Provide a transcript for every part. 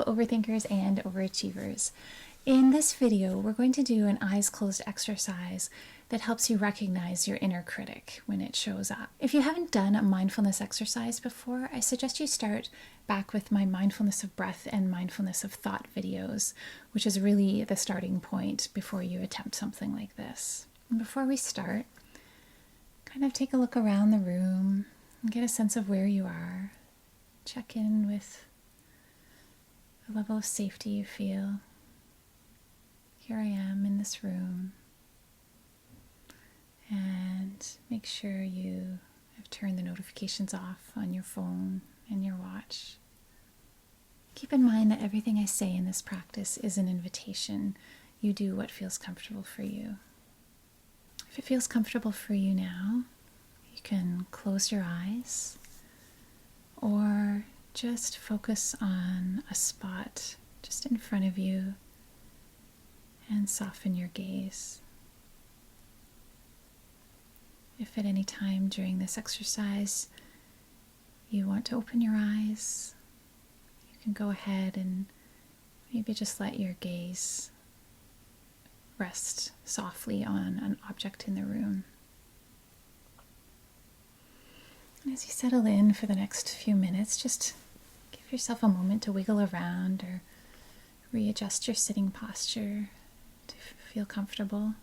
overthinkers and overachievers. In this video, we're going to do an eyes closed exercise that helps you recognize your inner critic when it shows up. If you haven't done a mindfulness exercise before, I suggest you start back with my mindfulness of breath and mindfulness of thought videos, which is really the starting point before you attempt something like this. And before we start, kind of take a look around the room and get a sense of where you are. Check in with the level of safety you feel. Here I am in this room. And make sure you have turned the notifications off on your phone and your watch. Keep in mind that everything I say in this practice is an invitation. You do what feels comfortable for you. If it feels comfortable for you now, you can close your eyes or just focus on a spot just in front of you and soften your gaze. If at any time during this exercise you want to open your eyes, you can go ahead and maybe just let your gaze rest softly on an object in the room. And as you settle in for the next few minutes, just give yourself a moment to wiggle around or readjust your sitting posture to feel comfortable.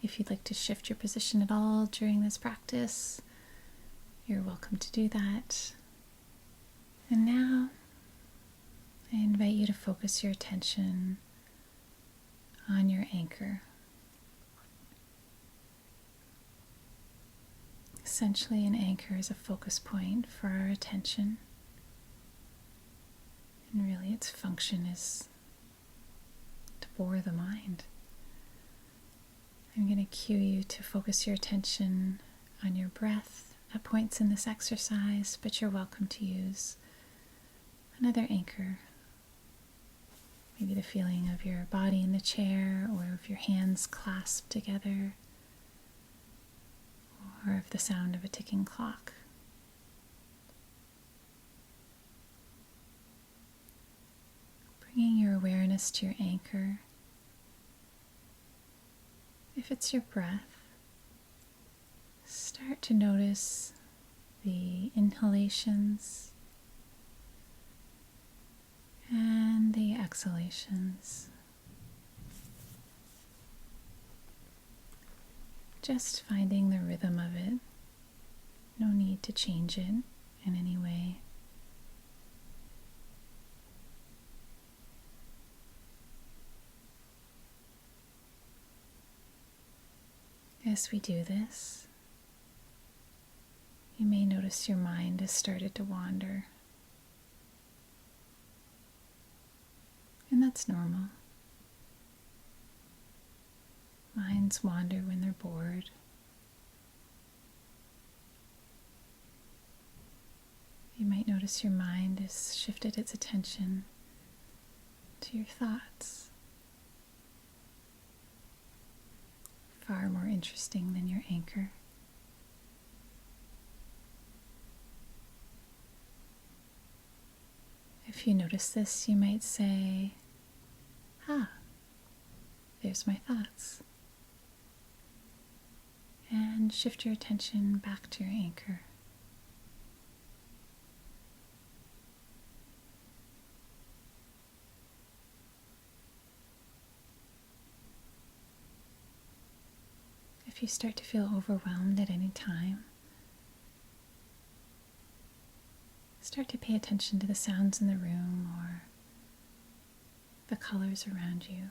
If you'd like to shift your position at all during this practice, you're welcome to do that. And now, I invite you to focus your attention on your anchor. Essentially, an anchor is a focus point for our attention. And really, its function is to bore the mind. I'm going to cue you to focus your attention on your breath at points in this exercise, but you're welcome to use another anchor. Maybe the feeling of your body in the chair, or of your hands clasped together, or of the sound of a ticking clock. Bringing your awareness to your anchor. If it's your breath, start to notice the inhalations and the exhalations. Just finding the rhythm of it. No need to change it in any way. As we do this, you may notice your mind has started to wander. And that's normal. Minds wander when they're bored. You might notice your mind has shifted its attention to your thoughts. Far more interesting than your anchor. If you notice this, you might say, there's my thoughts. And shift your attention back to your anchor. If you start to feel overwhelmed at any time, start to pay attention to the sounds in the room or the colors around you.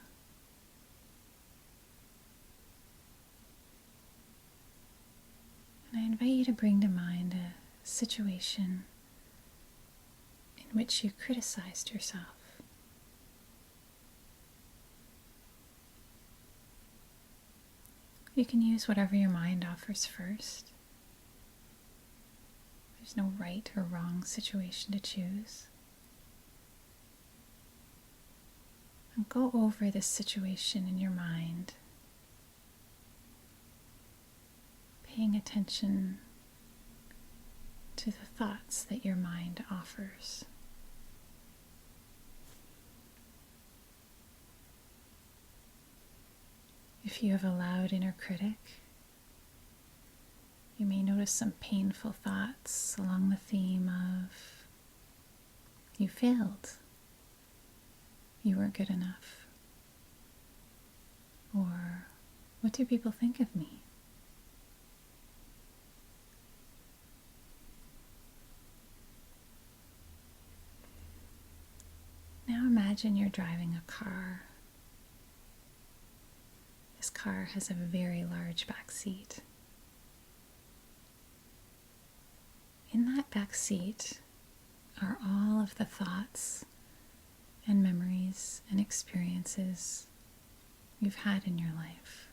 And I invite you to bring to mind a situation in which you criticized yourself. You can use whatever your mind offers first. There's no right or wrong situation to choose. And go over this situation in your mind, paying attention to the thoughts that your mind offers. If you have a loud inner critic, you may notice some painful thoughts along the theme of you failed, you weren't good enough, or what do people think of me? Now imagine you're driving a car. This car has a very large back seat. In that back seat are all of the thoughts and memories and experiences you've had in your life.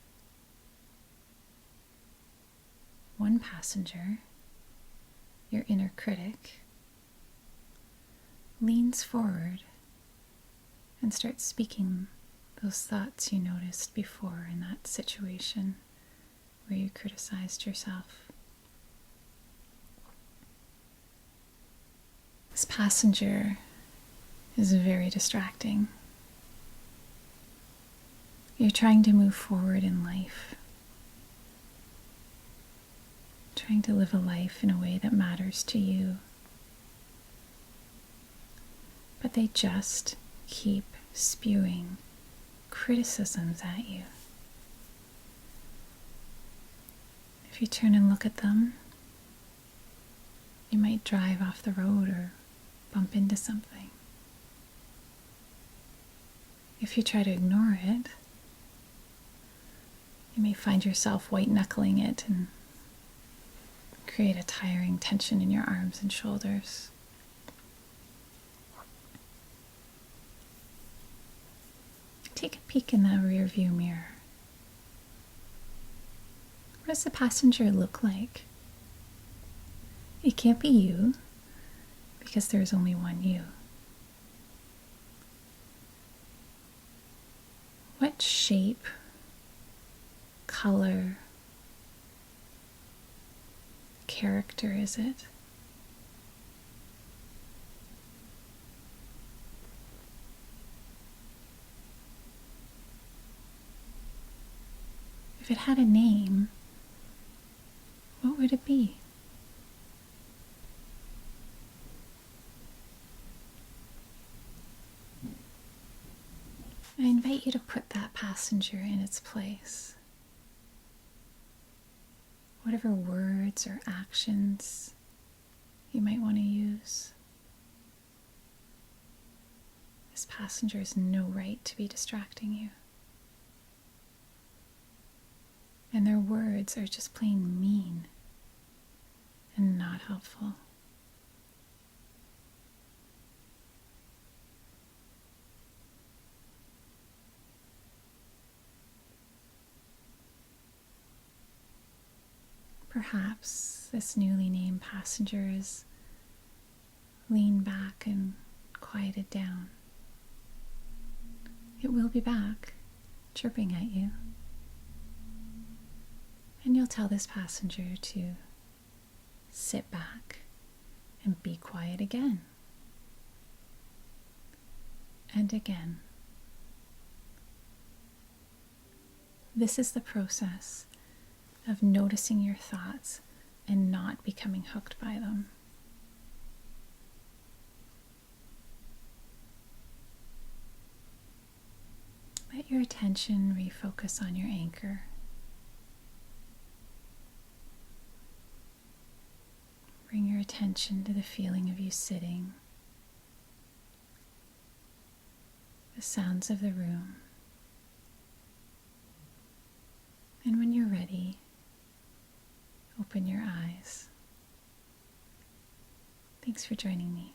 One passenger, your inner critic, leans forward and starts speaking those thoughts you noticed before in that situation where you criticized yourself. This passenger is very distracting. You're trying to move forward in life, trying to live a life in a way that matters to you, but they just keep spewing criticisms at you. If you turn and look at them, you might drive off the road or bump into something. If you try to ignore it, you may find yourself white-knuckling it and create a tiring tension in your arms and shoulders. Take a peek in that rear view mirror. What does the passenger look like? It can't be you, because there's only one you. What shape, color, character is it? If it had a name, what would it be? I invite you to put that passenger in its place. Whatever words or actions you might want to use. This passenger has no right to be distracting you. And their words are just plain mean and not helpful. Perhaps this newly named passenger is leaned back and quieted down. It will be back, chirping at you. And you'll tell this passenger to sit back and be quiet again. And again. This is the process of noticing your thoughts and not becoming hooked by them. Let your attention refocus on your anchor. Bring your attention to the feeling of you sitting, the sounds of the room, and when you're ready, open your eyes. Thanks for joining me.